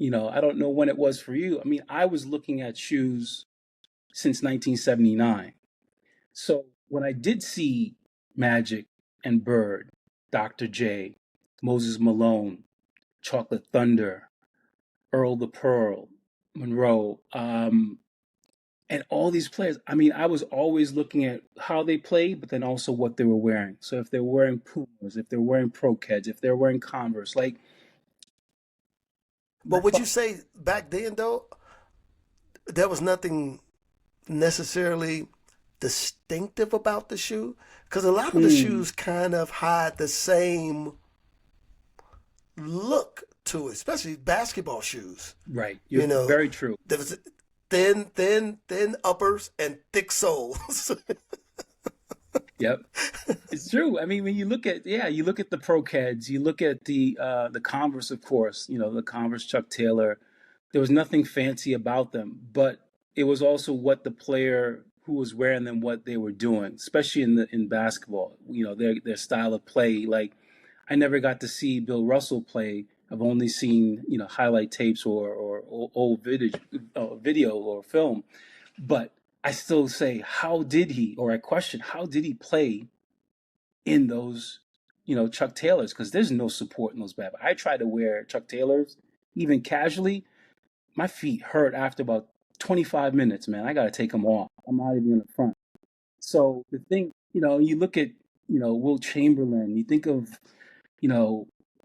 I don't know when it was for you. I mean, I was looking at shoes since 1979. So when I did see Magic and Bird, Dr. J, Moses Malone, Chocolate Thunder, Earl the Pearl, Monroe, and all these players, I mean, I was always looking at how they played, but then also what they were wearing. So if they're wearing Pumas, if they're wearing Pro Keds, if they're wearing Converse, like. But would you say back then, though, there was nothing necessarily distinctive about the shoe? Because a lot of the shoes kind of had the same look to it, especially basketball shoes. Right. You're very true. There was thin uppers and thick soles. Yep. It's true. I mean, when you look at the Pro Keds, you look at the Converse, of course, the Converse Chuck Taylor. There was nothing fancy about them, but it was also what the player who was wearing them, what they were doing, especially in basketball. Their style of play. Like, I never got to see Bill Russell play. I've only seen highlight tapes or old video or film, but I still say, I question, how did he play in those, Chuck Taylors? Because there's no support in those bad. I try to wear Chuck Taylors, even casually. My feet hurt after about 25 minutes, man. I got to take them off. I'm not even in the front. So the thing, you look at, Will Chamberlain, you think of,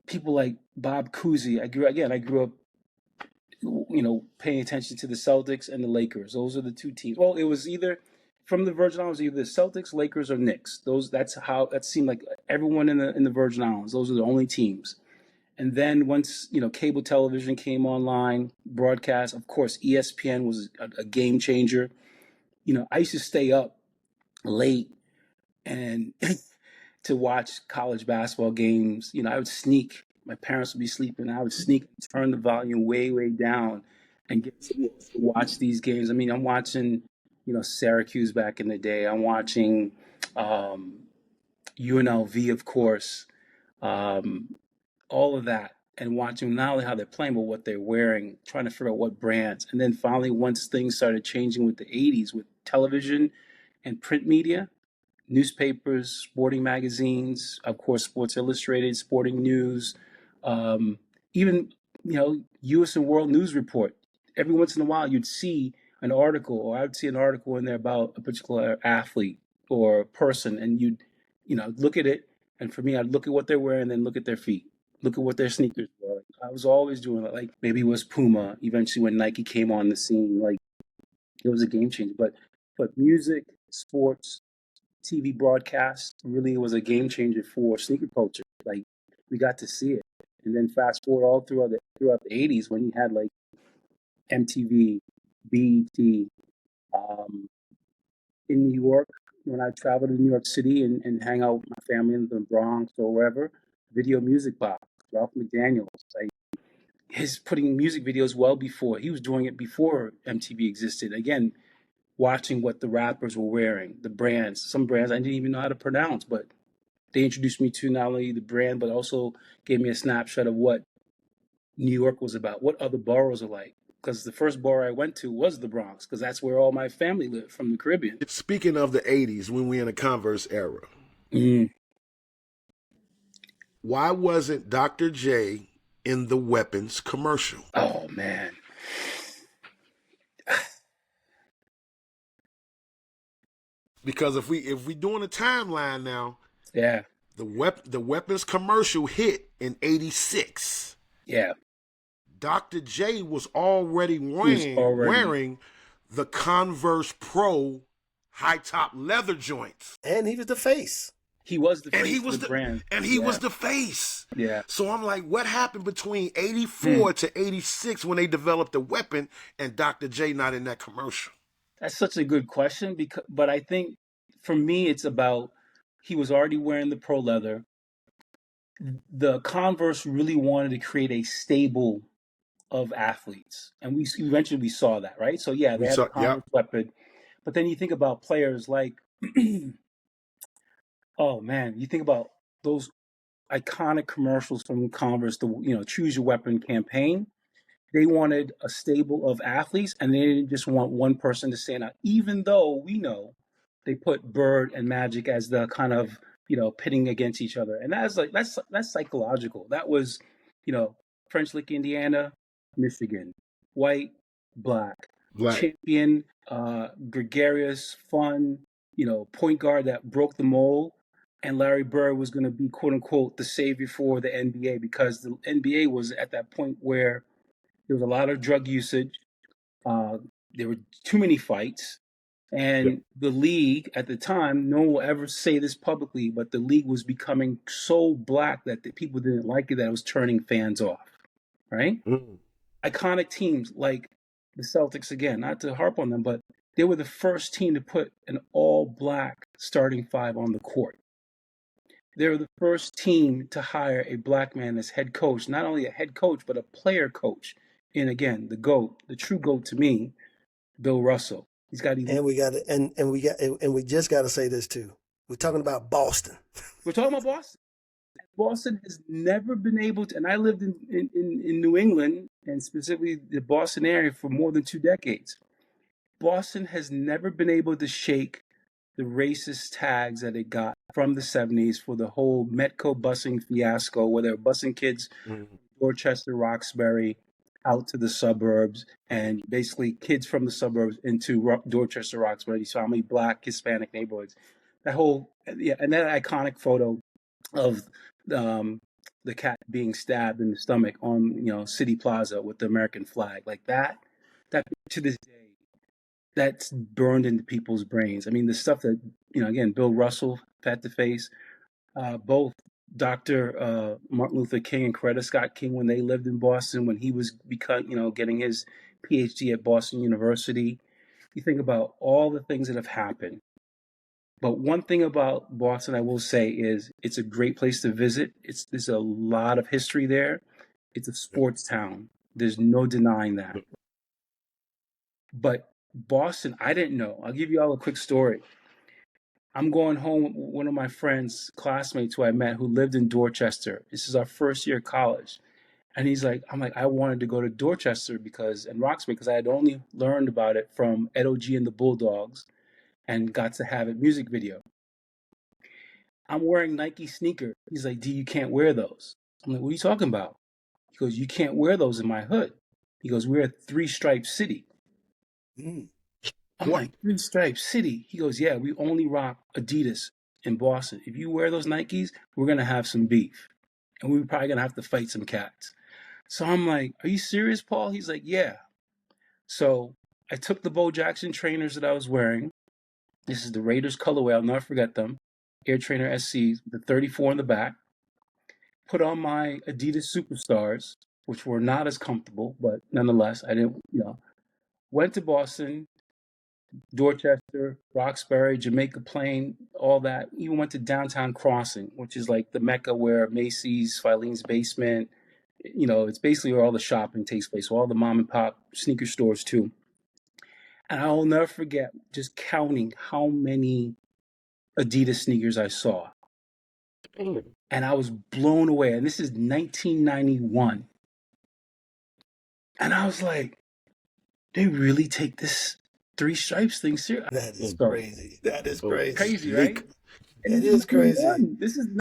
people like Bob Cousy. I grew up, paying attention to the Celtics and the Lakers. Those are the two teams. Well, it was either from the Virgin Islands, either the Celtics, Lakers, or Knicks. That seemed like everyone in the Virgin Islands. Those are the only teams. And then once cable television came online, broadcast, of course, ESPN was a game changer. I used to stay up late and to watch college basketball games. I would sneak. My parents would be sleeping. I would sneak, turn the volume way, way down, and get to watch these games. I mean, I'm watching, Syracuse back in the day. I'm watching UNLV, of course, all of that, and watching not only how they're playing, but what they're wearing, trying to figure out what brands. And then finally, once things started changing with the 80s, with television and print media, newspapers, sporting magazines, of course, Sports Illustrated, Sporting News, even, U.S. and World News Report. Every once in a while, you'd see an article, or I would see an article in there about a particular athlete or person, and you'd, look at it. And for me, I'd look at what they're wearing, and then look at their feet, look at what their sneakers were. I was always doing it. Like, maybe it was Puma. Eventually, when Nike came on the scene, like, it was a game changer. But music, sports, TV broadcast really was a game changer for sneaker culture. Like, we got to see it. And then fast forward all throughout the 80s, when you had like MTV, BET, in New York, when I traveled to New York City and hang out with my family in the Bronx or wherever, Video Music Box, Ralph McDaniels, like, his putting music videos well before, he was doing it before MTV existed. Again, watching what the rappers were wearing, the brands, some brands I didn't even know how to pronounce, but they introduced me to not only the brand, but also gave me a snapshot of what New York was about, what other boroughs are like. Because the first borough I went to was the Bronx, because that's where all my family lived from the Caribbean. Speaking of the 80s, when we're in the Converse era, why wasn't Dr. J in the Weapons commercial? Oh, man. Because if we doing a timeline now, yeah, the Weapons commercial hit in '86. Yeah, Dr. J was already wearing the Converse Pro high top leather joints, and he was the face. He was the face of the brand, and he was the face. Yeah. So I'm like, what happened between '84 to '86 when they developed the weapon and Dr. J not in that commercial? That's such a good question, but I think for me, it's about, he was already wearing the pro leather. The Converse really wanted to create a stable of athletes, and we eventually saw that, right? So yeah, they had the Converse weapon, but then you think about players like, oh man, you think about those iconic commercials from Converse, the Choose Your Weapon campaign. They wanted a stable of athletes, and they didn't just want one person to stand out, even though we know they put Bird and Magic as the kind of, pitting against each other. And that's psychological. That was, French Lick, Indiana, Michigan, white, black, champion, gregarious, fun, point guard that broke the mold. And Larry Bird was going to be, quote unquote, the savior for the NBA, because the NBA was at that point where there was a lot of drug usage. There were too many fights. And the league at the time, no one will ever say this publicly, but the league was becoming so black that the people didn't like it, that it was turning fans off, right? Iconic teams like the Celtics, again, not to harp on them, but they were the first team to put an all-black starting five on the court. They were the first team to hire a black man as head coach, not only a head coach, but a player coach. And again, the GOAT, the true GOAT to me, Bill Russell. He's got and we just got to say this too. We're talking about Boston. We're talking about Boston. Boston has never been able to, and I lived in New England, and specifically the Boston area, for more than 2 decades. Boston has never been able to shake the racist tags that it got from the 70s for the whole Metco busing fiasco, where they were busing kids from Dorchester, Roxbury, out to the suburbs, and basically kids from the suburbs into Dorchester, Roxbury, these family black, Hispanic neighborhoods. That whole, and that iconic photo of the cat being stabbed in the stomach on, City Plaza with the American flag, like that to this day, that's burned into people's brains. I mean, the stuff that, again, Bill Russell had to face, both Dr. Martin Luther King and Coretta Scott King, when they lived in Boston, when he was getting his PhD at Boston University. You think about all the things that have happened. But one thing about Boston, I will say, is it's a great place to visit. There's a lot of history there. It's a sports town. There's no denying that. But Boston, I didn't know. I'll give you all a quick story. I'm going home with one of my friends, classmates who I met, who lived in Dorchester. This is our first year of college. And I'm like, I wanted to go to Dorchester and Roxbury, because I had only learned about it from Ed Agee and the Bulldogs and got to have a music video. I'm wearing Nike sneakers. He's like, D, you can't wear those. I'm like, what are you talking about? He goes, you can't wear those in my hood. He goes, we're a 3-stripe city. I'm like, 3-stripe city? He goes, yeah, we only rock Adidas in Boston. If you wear those Nikes, we're going to have some beef. And we're probably going to have to fight some cats. So I'm like, are you serious, Paul? He's like, yeah. So I took the Bo Jackson trainers that I was wearing. This is the Raiders colorway. I'll never forget them. Air Trainer SCs, the 34 in the back. Put on my Adidas Superstars, which were not as comfortable, but nonetheless, I didn't, went to Boston, Dorchester, Roxbury, Jamaica Plain, all that. Even went to Downtown Crossing, which is like the mecca where Macy's, Filene's Basement, it's basically where all the shopping takes place, all the mom and pop sneaker stores too. And I'll never forget just counting how many Adidas sneakers I saw. And I was blown away. And this is 1991. And I was like, they really take this 3 stripes thing serious. That is crazy. That is crazy. Crazy, right? It is crazy. This is